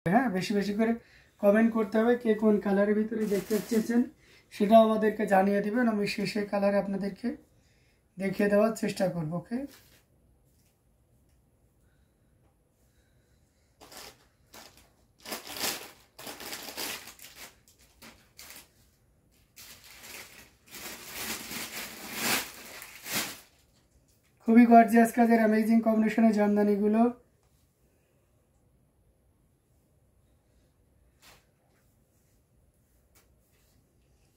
হ্যাঁ, বেশি বেশি করে কমেন্ট করতে হবে কে কোন কালারের ভিতরে দেখতে চেয়েছেন, সেটাও আমাদেরকে জানিয়ে দিবেন। আমি সেই কালারে আপনাদেরকে দেখিয়ে দেওয়ার চেষ্টা করব। ওকে, খুবই গর্জিয়াস কাজের অ্যামেজিং কম্বিনেশনের জামদানিগুলো।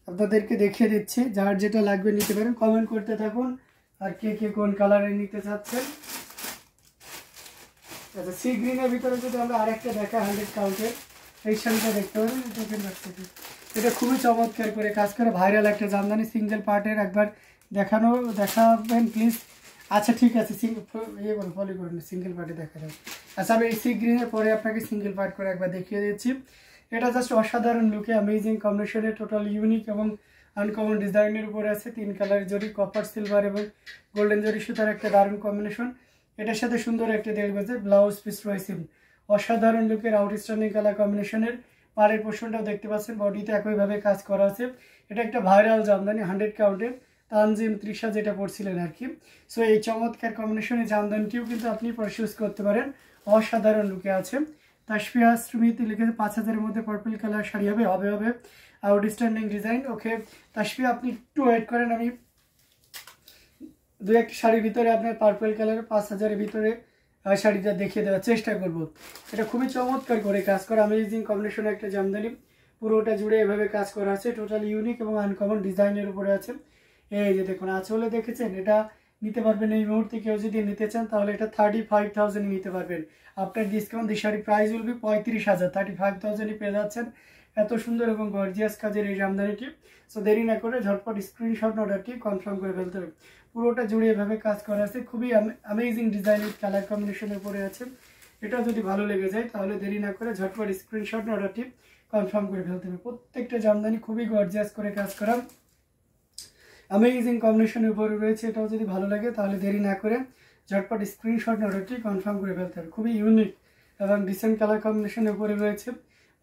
আপনাদেরকে দেখিয়ে দিচ্ছি, যার যেটা লাগবে নিতে পারেন। কমেন্ট করতে থাকুন আর কে কে কোন কালারে নিতে চাচ্ছেন। আচ্ছা, সি গ্রিনের ভিতরে যদি আমরা আরেকটা দেখা 100 কাউন্টের, এই শাড়িটা দেখতে পারেন। এটা খুবই চমৎকার করে কাজ করে, ভাইরাল একটা জামদানি, সিঙ্গেল পার্টের। একবার দেখাবেন প্লিজ। আচ্ছা ঠিক আছে, ফলো করুন, সিঙ্গেল পার্টে দেখা যাবে। আচ্ছা, আমি এই সি গ্রিনের পরে আপনাকে সিঙ্গেল পার্ট করে একবার দেখিয়ে দিচ্ছি। এটা জাস্ট অসাধারণ লুকে, অ্যামেজিং কম্বিনেশনে, টোটাল ইউনিক এবং আনকমন ডিজাইনের উপরে আছে। 3 কালার জরি, কপার, সিলভার এবং গোল্ডেন জরি সুতার একটা দারুণ কম্বিনেশন। এটার সাথে সুন্দর একটা 1.5 গজের ব্লাউজ পিস রয়েছে। অসাধারণ লুকের আউটস্ট্যান্ডিং কালার কম্বিনেশনের। পাড়ের পোর্শনটাও দেখতে পাচ্ছেন, বডিতে একইভাবে কাজ করা আছে। এটা একটা ভাইরাল জামদানি, 100 কাউন্টের, তানজিম তৃষা যেটা পড়ছিলেন আর কি। সো এই চমৎকার কম্বিনেশনের জামদানিটিও কিন্তু আপনি পারচেজ করতে পারেন। অসাধারণ লুকে আছে। তাসফিয়া সুমিতি লিখেছে 5000-এর মধ্যে পার্পল কালার শাড়ি হবে আউটস্ট্যান্ডিং ডিজাইন। ওকে তাসফিয়া, আপনি একটু ওয়েট করেন, আমি দু একটা শাড়ির ভিতরে আপনার পার্পল কালারের 5000-এর ভিতরে শাড়িটা দেখিয়ে দেওয়ার চেষ্টা করব। এটা খুবই চমৎকার করে কাজ করা, অ্যামেজিং কম্বিনেশন একটা জামদানি। পুরোটা জুড়ে এভাবে কাজ করা আছে, টোটাল ইউনিক এবং আনকমন ডিজাইনের উপরে আছে। এই যে দেখুন, আঁচলে দেখেছেন, এটা নিতে পারবেন এই মুহূর্তে। কেউ যদি নিতে চান তাহলে এটা 35,000 নিতে পারবেন। আপনার ডিসকাউন্ট দিয়ে শাড়ি প্রাইস উঠবে 35,000, 35,000 পেয়ে যাচ্ছেন এত সুন্দর এবং গর্জিয়াস কাজের এই জামদানিটি। সো দেরি না করে ঝটপট স্ক্রিনশট অর্ডারটি কনফার্ম করে ফেলতে হবে। পুরোটা জুড়ে এভাবে কাজ করা আছে, খুবই অ্যামেজিং ডিজাইনের কালার কম্বিনেশনের উপরে আছে। এটা যদি ভালো লেগে যায় তাহলে দেরি না করে ঝটপট স্ক্রিনশট অর্ডারটি কনফার্ম করে ফেলতে হবে। প্রত্যেকটা জামদানি খুবই গর্জিয়াস করে কাজ করা, অ্যামেজিং কম্বিনেশনের উপরে রয়েছে। এটাও যদি ভালো লাগে তাহলে দেরি না করে ঝটপট স্ক্রিনশট অর্ডারটি কনফার্ম করে ফেলতে হবে। খুবই ইউনিক এবং ডিসেন্ট কালার কম্বিনেশনের উপরে রয়েছে।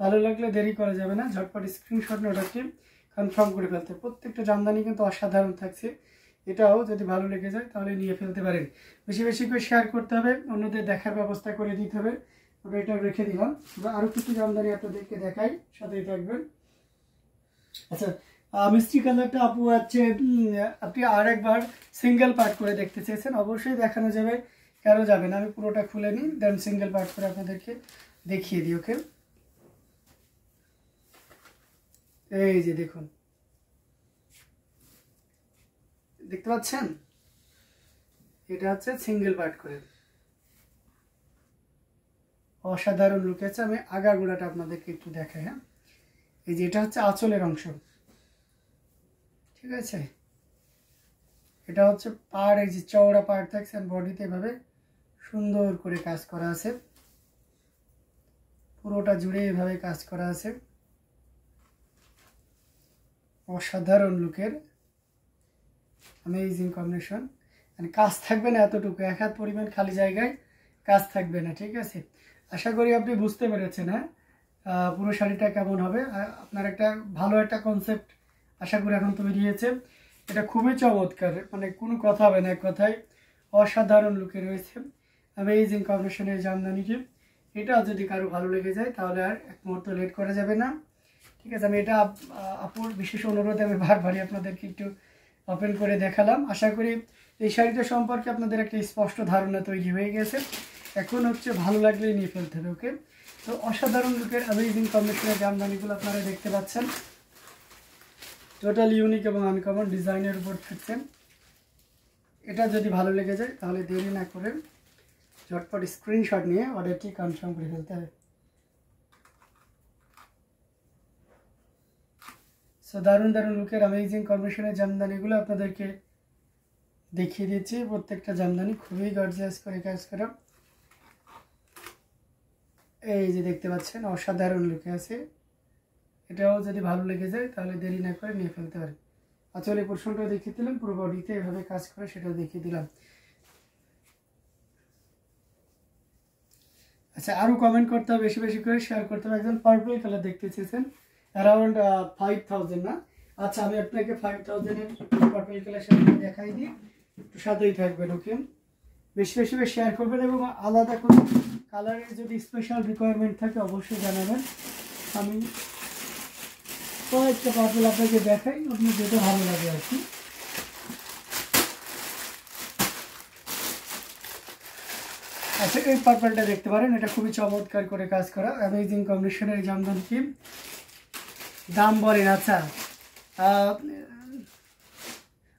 ভালো লাগলে দেরি করা যাবে না, ঝটপট স্ক্রিনশট অর্ডারটি কনফার্ম করে ফেলতে হবে। প্রত্যেকটা জামদানি কিন্তু অসাধারণ থাকছে। এটাও যদি ভালো লেগে যায় তাহলে নিয়ে ফেলতে পারেন। বেশি বেশি করে শেয়ার করতে হবে, অন্যদের দেখার ব্যবস্থা করে দিতে হবে। তবে এটা রেখে দিলাম, আরও কিছু জামদানি আপনাদেরকে দেখাই, সাথেই থাকবেন। আচ্ছা, মিষ্টি কালারটা আপু আছে, আপনি আরেকবার সিঙ্গেল পার্ট করে দেখতে চেয়েছেন, অবশ্যই দেখানো যাবে, কেন যাবে না। আমি পুরোটা খুলে নিই, দেন সিঙ্গেল পার্ট করে আপনাদেরকে দেখিয়ে দিই। ওকে, এই যে দেখুন, দেখতে পাচ্ছেন, এটা হচ্ছে সিঙ্গেল পার্ট করে, অসাধারণ লুক আছে। আমি আগাগোড়াটা আপনাদেরকে একটু দেখাই। হ্যাঁ, এই যে এটা হচ্ছে আঁচলের অংশ, ঠিক আছে। এটা হচ্ছে পাড়, এই যে চওড়া পাড় থাকছে, বডিতে এভাবে সুন্দর করে কাজ করা আছে, পুরোটা জুড়ে এভাবে কাজ করা আছে। অসাধারণ লুকের অ্যামেজিং কম্বিনেশন। মানে কাজ থাকবে না এতটুকু, এক হাত পরিমাণ খালি জায়গায় কাজ থাকবে না, ঠিক আছে। আশা করি আপনি বুঝতে পেরেছেন। হ্যাঁ, পুরো শাড়িটা কেমন হবে, আপনার একটা ভালো একটা কনসেপ্ট আশা করি এখন তৈরি হয়েছে। এটা খুবই চমৎকার, মানে কোনো কথা হবে না, এক কথায় অসাধারণ লুকে রয়েছে অ্যামেজিং কম্বিনেশনের জামদানিটি। এটা যদি কারো ভালো লেগে যায় তাহলে আর এক মুহূর্ত লেট করা যাবে না, ঠিক আছে। আমি এটা আপুর বিশেষ অনুরোধে আমি বারবারই আপনাদেরকে একটু ওপেন করে দেখালাম। আশা করি এই শাড়িটা সম্পর্কে আপনাদের একটা স্পষ্ট ধারণা তৈরি হয়ে গেছে। এখন হচ্ছে ভালো লাগলেই নিয়ে ফেলতে হবে। ওকে, তো অসাধারণ লুকের অ্যামেজিং কম্বিনেশনের জামদানিগুলো আপনারা দেখতে পাচ্ছেন, টোটাল ইউনিক এবং আনকমন ডিজাইনের উপর থাকছেন। এটা যদি ভালো লেগে যায় তাহলে দেরি না করে ঝটপট স্ক্রিনশট নিয়ে অর্ডারটি কনফার্ম করে ফেলতে হবে। সো দারুণ দারুণ লুকের অ্যামেজিং কম্বিনেশনের জামদানিগুলো আপনাদেরকে দেখিয়ে দিচ্ছি। প্রত্যেকটা জামদানি খুবই গর্জিয়াস করে কাজ করা। এই যে দেখতে পাচ্ছেন, অসাধারণ লুকে আছে। এটাও যদি ভালো লেগে যায় তাহলে দেরি না করে নিয়ে ফেলতে পারেন। আঁচলের পোর্শনটাও দেখিয়ে দিলাম, পুরো বডিতে এভাবে কাজ করে সেটাও দেখিয়ে দিলাম। আচ্ছা, আরও কমেন্ট করতে হবে, বেশি বেশি করে শেয়ার করতে হবে। একজন পার্পল কালার দেখতে চেয়েছেন, অ্যারাউন্ড 5000 না? আচ্ছা, আমি আপনাকে 5000-এর পার্পল কালার সাথে দেখাই দিই, একটু সাথেই থাকবেন। ওকে, বেশি বেশি করে শেয়ার করবেন এবং আলাদা কোনো কালারের যদি স্পেশাল রিকোয়ারমেন্ট থাকে অবশ্যই জানাবেন। আমি কয়েকটা পার্পল আপনাকে দেখাই, আপনি যেটা ভালো লাগে আর কি। আচ্ছা, এই পার্পলটা দেখতে পারেন, এটা খুবই চমৎকার করে কাজ করা, অ্যামেজিং কম্বিনেশনের জামদানি কি দাম বলেন। আচ্ছা,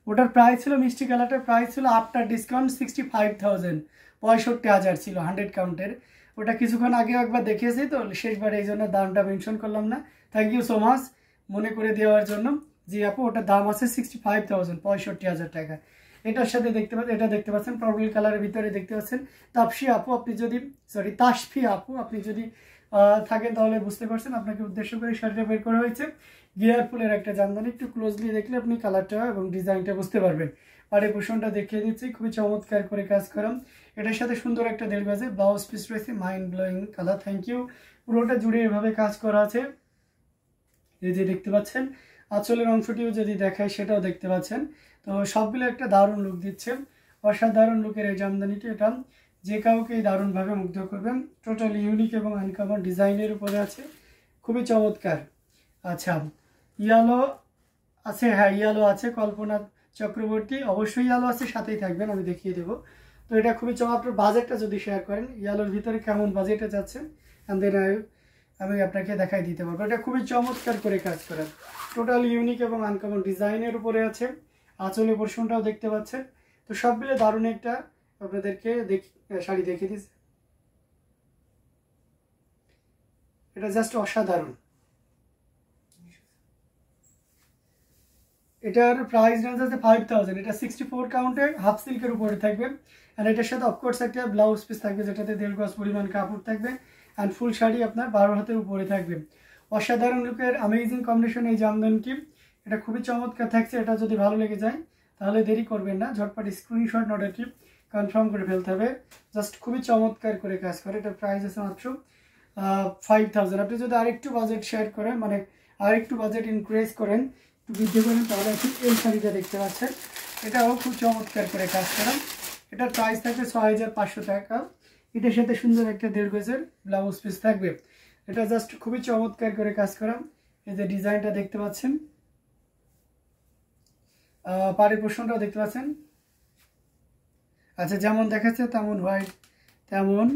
ওটার প্রাইস ছিল, মিষ্টি কালারটার প্রাইস ছিল আফটার ডিসকাউন্ট 65,000, 65,000 ছিল 100 কাউন্টের। ওটা কিছুক্ষণ আগেও একবার দেখিয়েছি তো, শেষবার এই জন্য দামটা মেনশন করলাম না। থ্যাংক ইউ সো মাচ মনে করে দেওয়ার জন্য। জি আপু, ওটার দাম আছে 65,000, 65,000 টাকা। এটার সাথে দেখতে পাচ্ছেন, এটা দেখতে পাচ্ছেন পার্পল কালারের ভিতরে দেখতে পাচ্ছেন তাপসি আপু, আপনি যদি তাসফি আপু আপনি যদি থাকেন তাহলে বুঝতে পারছেন, আপনাকে উদ্দেশ্য করে শাড়িটা বের করা হয়েছে। গিয়ার ফুলের একটা জামদানি, একটু ক্লোজলি দেখলে আপনি কালারটা এবং ডিজাইনটা বুঝতে পারবেন। পাড়ে পোষণটা দেখিয়ে দিচ্ছি, খুবই চমৎকার করে কাজ করাম। এটার সাথে সুন্দর একটা 1.5 গজে ব্লাউজ পিস রয়েছে, mind blowing colour. Thank you. পুরোটা জুড়ে এভাবে কাজ করা আছে, এই যে দেখতে পাচ্ছেন। আঁচলের অংশটিও যদি দেখায় সেটাও দেখতে পাচ্ছেন। তো সবগুলো একটা দারুণ লুক দিচ্ছে, অসাধারণ লুকের এই জামদানিটি। এটা যে কাউকে দারুণভাবে মুগ্ধ করবেন। টোটালি ইউনিক এবং আনকমন ডিজাইনের উপরে আছে, খুবই চমৎকার। আচ্ছা, ইয়ালো আছে, হ্যাঁ ইয়ালো আছে, কল্পনা চক্রবর্তী অবশ্যই ইয়ালো আছে, সাথেই থাকবেন, আমি দেখিয়ে দেবো। তো এটা খুবই চমৎকার। বাজেটটা যদি শেয়ার করেন, ইয়ালোর ভিতরে কেমন বাজেটে যাচ্ছেন, অ্যান্ড দেন আমি আপনাকে দেখাই দিতে পারবো। এটা খুবই চমৎকার করে কাজ করেন, টোটাল ইউনিক এবং আনকমন ডিজাইনের উপরে আছে। আঁচলের পোর্শনটাও দেখতে পাচ্ছেন। তো সব মিলে দারুণ একটা আপনাদেরকে শাড়ি দেখিয়ে দিচ্ছি। এটা জাস্ট অসাধারণ। এটার প্রাইস রেঞ্জ আছে 5000, এটা 64 কাউন্টে হাফ সিল্কের উপরে থাকবে। আর এটার সাথে অফকোর্স একটা ব্লাউজ পিস থাকবে, যেটাতে 1.5 গজ পরিমাণ কাপড় থাকবে, অ্যান্ড ফুল শাড়ি আপনার 12 হাতের উপরে থাকবে। অসাধারণ লুকের অ্যামেজিং কম্বিনেশন এই জামদানিটি, এটা খুবই চমৎকার থাকছে। এটা যদি ভালো লেগে যায় তাহলে দেরি করবেন না, ঝটপট স্ক্রিনশট অর্ডারটি কনফার্ম করে ফেলতে হবে। জাস্ট খুবই চমৎকার করে কাজ করে। এটার প্রাইস আছে মাত্র 5000। আপনি যদি আরেকটু বাজেট শেয়ার করেন, মানে আরেকটু বাজেট ইনক্রিজ করেন, একটু বৃদ্ধি করেন, তাহলে আপনি এই শাড়িটা দেখতে পাচ্ছেন। এটাও খুব চমৎকার করে কাজ করেন। এটার প্রাইস থাকবে 6500 টাকা। এটার সাথে সুন্দর একটা 1.5 গজের ব্লাউজ পিস থাকবে। এটা জাস্ট খুবই চমৎকার করে কাজ করা। এই যে ডিজাইনটা দেখতে পাচ্ছেন, পাড়ের পোর্শনটাও দেখতে পাচ্ছেন। আচ্ছা, যেমন দেখাচ্ছে তেমন হোয়াইট, তেমন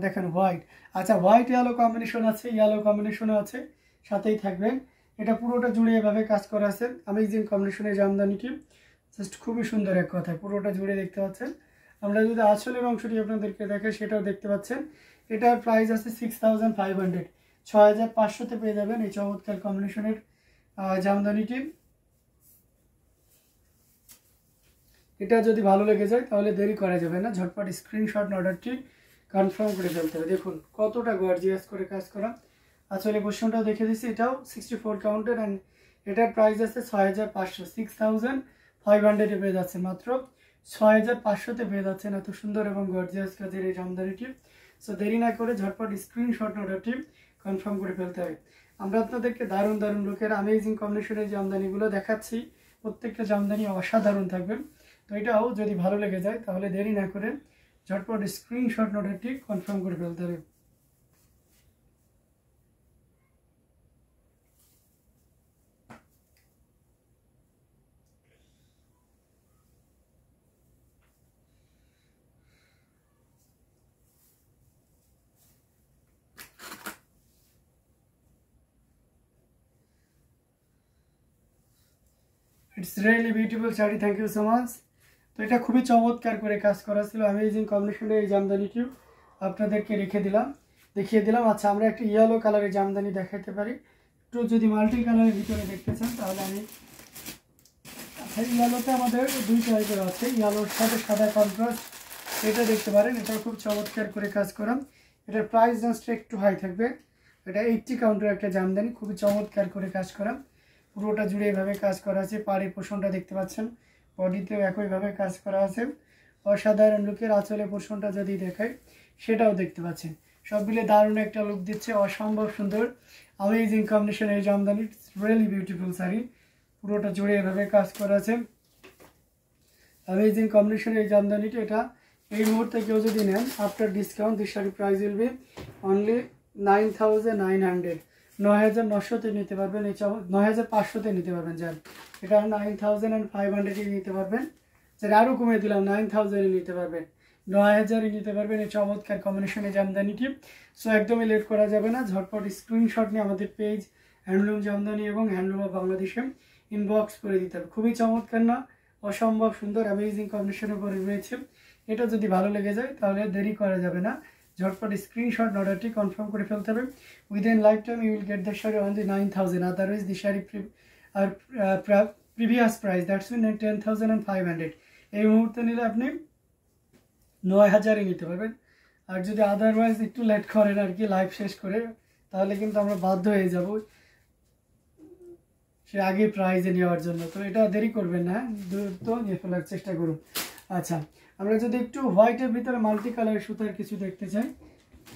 দেখেন হোয়াইট। আচ্ছা, হোয়াইট ইয়ালো কম্বিনেশন আছে, ইয়ালো কম্বিনেশনও আছে, সাথেই থাকবে। এটা পুরোটা জুড়ে এভাবে কাজ করা আছে, অ্যামেজিং কম্বিনেশনের জামদানিটি জাস্ট খুবই সুন্দর। এক কথায় পুরোটা জুড়ে দেখতে পাচ্ছেন। আমরা যদি আঁচলের অংশটি আপনাদেরকে দেখাই, সেটাও দেখতে পাচ্ছেন। এটার প্রাইস আছে 6500, 6500-তে পেয়ে যাবেন এই চমৎকার কম্বিনেশনের জামদানিটি। এটা যদি ভালো লেগে যায় তাহলে দেরি করা যাবে না, ঝটপট স্ক্রিনশট অর্ডারটি কনফার্ম করে ফেলতে হবে। দেখুন কতটা গর্জিয়াস করে কাজ করা। আসলে পোর্শনটাও দেখে দিচ্ছি, এটাও 64 কাউন্টের, অ্যান্ড এটার প্রাইস আছে 6500, 6500-এ পেয়ে যাচ্ছে, মাত্র 6500-তে পেয়ে যাচ্ছেন এত সুন্দর এবং গর্জিয়াস কাজের এই জামদানিটি। সো দেরি না করে ঝটপট স্ক্রিনশট অর্ডারটি কনফার্ম করে ফেলতে হবে। আমরা আপনাদেরকে দারুণ দারুণ লোকের অ্যামেজিং কম্বিনেশনের জামদানিগুলো দেখাচ্ছি, প্রত্যেকটা জামদানি অসাধারণ থাকবে। তো এটাও যদি ভালো লেগে যায় তাহলে দেরি না করে ঝটপট স্ক্রিনশট অর্ডারটি কনফার্ম করে ফেলতে হবে। It's really beautiful sari, thank you so much. তো এটা খুবই চমৎকার করে কাজ করা ছিল, অ্যামেজিং কম্বিনেশনের এই জামদানিটিও আপনাদেরকে দেখিয়ে দিলাম। আচ্ছা, আমরা একটা ইয়েলো কালারের জামদানি দেখাতে পারি, একটু যদি মাল্টি কালারের ভিতরে দেখতে চান তাহলে আমি। আচ্ছা, ইয়েলোতে আমাদের দুই টাইপের আছে, ইয়েলোর সাথে সাদা কন্ট্রাস্ট, এটা দেখতে পারেন। এটা খুব চমৎকার করে কাজ করা। এটার প্রাইস জাস্ট একটু হাই থাকবে। এটা 80 কাউন্টের একটা জামদানি, খুবই চমৎকার করে কাজ করা। পুরোটা জুড়ে এভাবে কাজ করা আছে, পাড়ের পোর্শনটা দেখতে পাচ্ছেন, বডিতেও একইভাবে কাজ করা আছে। অসাধারণ লুকের। আঁচলের পোর্শনটা যদি দেখাই সেটাও দেখতে পাচ্ছেন। সব মিলে দারুণ একটা লুক দিচ্ছে, অসম্ভব সুন্দর অ্যামেজিং কম্বিনেশন এই জামদানি। রিয়েলি বিউটিফুল শাড়ি, পুরোটা জুড়ে এভাবে কাজ করা আছে। অ্যামেজিং কম্বিনেশন এই জামদানিটি, এটা এই মুহূর্তে কেউ যদি নেন after discount this sari price will be only 9,900, 9,900-তে নিতে পারবেন। এই 9,500-তে নিতে পারবেন। যার এটা 9,500-এ নিতে পারবেন। যার আরও কমিয়ে দিলাম 9,000-এ নিতে পারবেন, 9,000-এ নিতে পারবেন এই চমৎকার কম্বিনেশনের জামদানিটি। সো একদমই লেট করা যাবে না, ঝটপট স্ক্রিনশট নিয়ে আমাদের পেজ হ্যান্ডলুম জামদানি এবং হ্যান্ডলুম অফ বাংলাদেশে ইনবক্স করে দিতে হবে। খুবই চমৎকার না, অসম্ভব সুন্দর অ্যামেজিং কম্বিনেশনের পরে রয়েছে। এটা যদি ভালো লেগে যায় তাহলে দেরি করা যাবে না, ঝটপট স্ক্রিনশট অর্ডারটি কনফার্ম করে ফেলতে হবে। Within lifetime you will get the sari on the 9,000, otherwise the sari are previous price that's mean 10,500। এই মুহূর্তে নিলে আপনি 9,000-এ নিতে পারবেন। আর যদি আদারওয়াইজ একটু লেট করেন আর কি লাইভ শেষ করে, তাহলে কিন্তু আমরা বাধ্য হয়ে যাব সে আগে প্রাইজে নেওয়ার জন্য। তো এটা দেরি করবেন না, দ্রুত নিয়ে ফেলার চেষ্টা করুন। আচ্ছা, আমরা যদি একটু হোয়াইটের ভিতরে মাল্টি কালার সুতার কিছু দেখতে চাই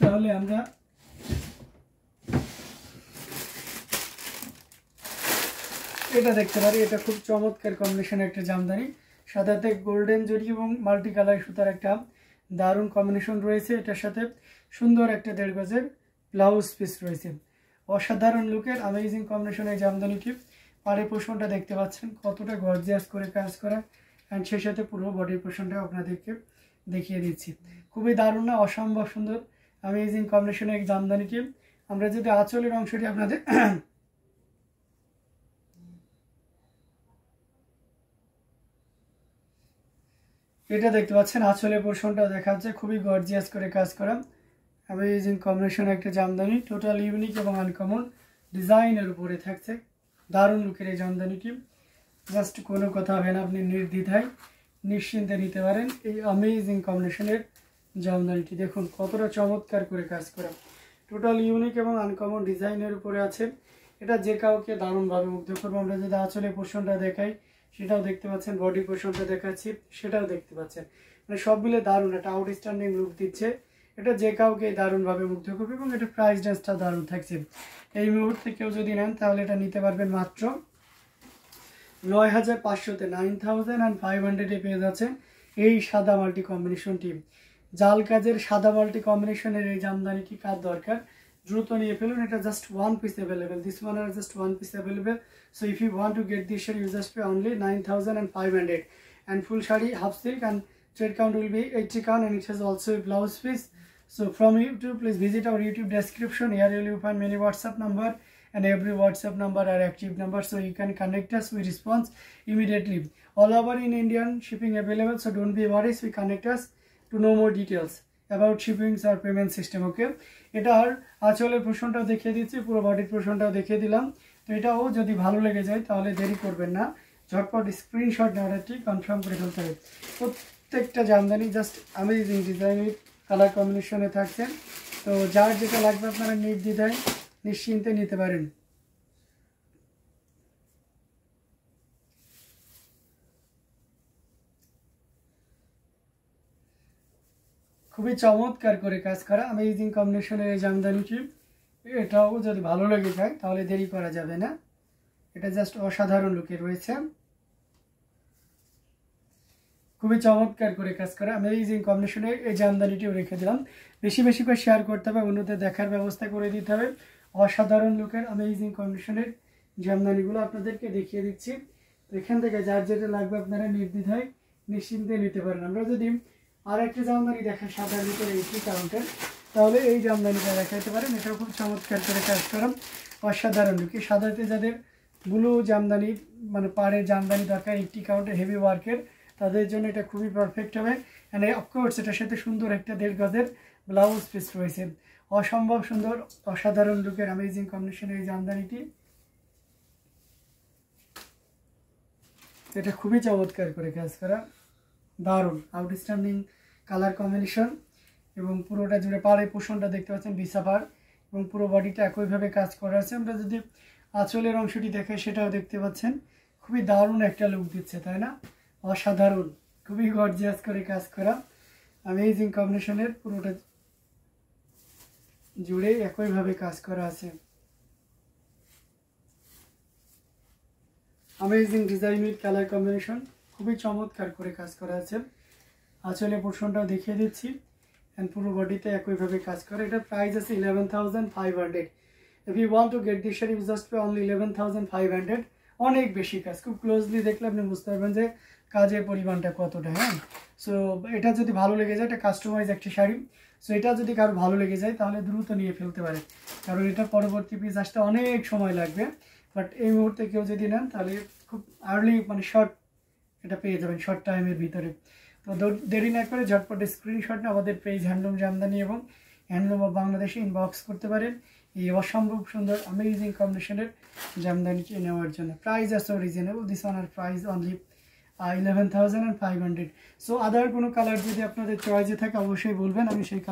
তাহলে আমরা এটা দেখতে পারি। এটা খুব চমৎকার কম্বিনেশন একটা জামদানি, সাদাতে গোল্ডেন জরি এবং মাল্টি কালার সুতার একটা দারুণ কম্বিনেশন রয়েছে। এটার সাথে সুন্দর একটা 1.5 গজের ব্লাউজ পিস রয়েছে। অসাধারণ লুকের অ্যামেজিং কম্বিনেশনের জামদানিটি। পাড়ের পোর্শনটা দেখতে পাচ্ছেন কতটা গর্জিয়াস করে কাজ করা, অ্যান্ড সেই সাথে পুরো বডির পোর্শনটা আপনাদেরকে দেখিয়ে দিচ্ছি। খুবই দারুণ না, অসম্ভব সুন্দর অ্যামেজিং কম্বিনেশনের জামদানিটি। আমরা যদি আঁচলের অংশটি আপনাদের এটা দেখতে পাচ্ছেন, আঁচলের পোর্শনটা দেখা যাচ্ছে খুবই গর্জিয়াস করে কাজ করা অ্যামেজিং কম্বিনেশন একটা জামদানি। টোটাল ইউনিক এবং আনকমন ডিজাইনের উপরে থাকছে দারুণ লুকের এই জামদানিটি। জাস্ট কোনো কথা হবে না, আপনি নির্দ্বিধায় নিশ্চিন্তে নিতে পারেন এই অ্যামেজিং কম্বিনেশনের জামদানিটি। দেখুন কতটা চমৎকার করে কাজ করা, টোটাল ইউনিক এবং আনকমন ডিজাইনের উপরে আছে। এটা যে কাউকে দারুণভাবে মুগ্ধ করবো। আমরা যদি আঁচলের পোর্শনটা দেখাই সেটাও দেখতে পাচ্ছেন, বডি পোর্শনটা দেখাচ্ছি সেটাও দেখতে পাচ্ছেন, মানে সব মিলে দারুণ একটা আউটস্ট্যান্ডিং লুক দিচ্ছে। এটা যে কাউকে দারুণভাবে মুগ্ধ করবে এবং এটা প্রাইস রেঞ্জটা দারুণ থাকছে। এই মুহূর্তে কেউ যদি নেন তাহলে এটা নিতে পারবেন মাত্র 9,500-তে, 9,500-এ পেয়ে যাচ্ছে এই সাদা মাল্টি কম্বিনেশনটি। জাল কাজের সাদা মাল্টি কম্বিনেশনের এই জামদানিটি কার দরকার দ্রুত নিয়ে ফেলুন। এটা just one piece available, this one are just one piece available. So if you want to get this sari you just pay only 9,500, and full shadi half silk and thread count will be 80 count, and it has also a blouse piece. So from YouTube, please visit our YouTube description. Here you will find many WhatsApp number, and every WhatsApp number are active number, so you can connect us. We respond immediately. All over in Indian shipping available, so don't be worried. We connect us to know more details about shippings or payment system. Okay, এটার আঁচলের পোর্শনটাও দেখিয়ে দিচ্ছি, পুরো বডির পোর্শনটাও দেখিয়ে দিলাম। তো এটাও যদি ভালো লেগে যায় তাহলে দেরি করবেন না, ঝটপট স্ক্রিনশট অর্ডারটি কনফার্ম করে ফেলতে হবে। প্রত্যেকটা জামদানি জাস্ট অ্যামেজিং ডিজাইনের কালার কম্বিনেশনে থাকছে। তো যার যেটা লাগবে আপনারা নির্দ্বিধায় নিশ্চিন্তে নিতে পারেন। খুবই চমৎকার করে কাজ করা অ্যামেজিং কম্বিনেশনের এই জামদানিটি। এটাও যদি ভালো লেগে যায় তাহলে দেরি করা যাবে না, এটা জাস্ট অসাধারণ লুকে রয়েছে। খুবই চমৎকার করে কাজ করা অ্যামেজিং কম্বিনেশনের এই জামদানিটিও রেখে দিলাম। বেশি বেশি করে শেয়ার করতে হবে, অন্যদের দেখার ব্যবস্থা করে দিতে হবে। অসাধারণ লুকের অ্যামেজিং কন্ডিশনের জামদানিগুলো আপনাদেরকে দেখিয়ে দিচ্ছি। এখান থেকে যার যেটা লাগবে আপনারা নির্দ্বিধায় নিশ্চিন্তে নিতে পারেন। আমরা যদি আর একটা জামদানি দেখাই সাদার ভিতরে 80 কাউন্টের, তাহলে এই জামদানিটা দেখাইতে পারেন। এটাও খুব চমৎকার করে কাজ করা অসাধারণ লুকে। সাদাতে যাদের ব্লু জামদানি মানে পাড়ের জামদানি দরকার 80 কাউন্টের হেভি ওয়ার্কের, তাদের জন্য এটা খুবই পারফেক্ট হবে। অ্যান্ড অফকোর্স এটার সাথে সুন্দর একটা 1.5 গজের ব্লাউজ পিস রয়েছে। অসম্ভব সুন্দর অসাধারণ লুকের অ্যামেজিং কম্বিনেশনের এই জামদানিটি। এটা খুবই চমৎকার করে কাজ করা, দারুণ আউটস্ট্যান্ডিং কালার কম্বিনেশন, এবং পুরোটা জুড়ে পাড়ের পোর্শনটা দেখতে পাচ্ছেন বিছা পাড়, এবং পুরো বডিটা একইভাবে কাজ করা আছে। আমরা যদি আঁচলের অংশটি দেখাই সেটাও দেখতে পাচ্ছেন, খুবই দারুণ একটা লুক দিচ্ছে, তাই না? অসাধারণ, খুবই গর্জিয়াস করে কাজ করা অ্যামেজিং কম্বিনেশনের পুরোটা জুড়ে একইভাবে কাজ করা আছে। Amazing design with colour combination खूबी चमत्कार करे काज करा आछे। आँचले पोर्शनटाও দেখিয়ে দিচ্ছি एंड পুরো বডিতে একইভাবে কাজ করে। এটা প্রাইস আছে 11,500। If you want to get this sari just pay only 11,500। অনেক বেশি কাজ, খুব ক্লোজলি দেখলে আপনি বুঝতে পারবেন যে কাজের পরিমাণটা কতটা। হ্যাঁ, সো এটা যদি ভালো লেগে যায়, এটা কাস্টমাইজ একটা শাড়ি, সো এটা যদি কারো ভালো লেগে যায় তাহলে দ্রুত নিয়ে ফেলতে পারে, কারণ এটা পরবর্তী পিস আসতে অনেক সময় লাগবে। বাট এই মুহূর্তে কেউ যদি নেন তাহলে খুব আর্লি মানে শর্ট এটা পেয়ে যাবেন শর্ট টাইমের ভিতরে। তো দেরি না করে ঝটপট স্ক্রিনশট নিয়ে আমাদের পেজ হ্যান্ডলুম জামদানি এবং হ্যান্ডলুম অফ বাংলাদেশে ইনবক্স করতে পারেন এই অসম্ভব সুন্দর अमेजिंग কম্বিনেশনের জামদানিটি নেওয়ার জন্য। প্রাইস আছে reasonable, this one are price only 11,500। So other কোনো কালার যদি আপনাদের চয়েসে থাকে অবশ্যই বলবেন, আমি সেই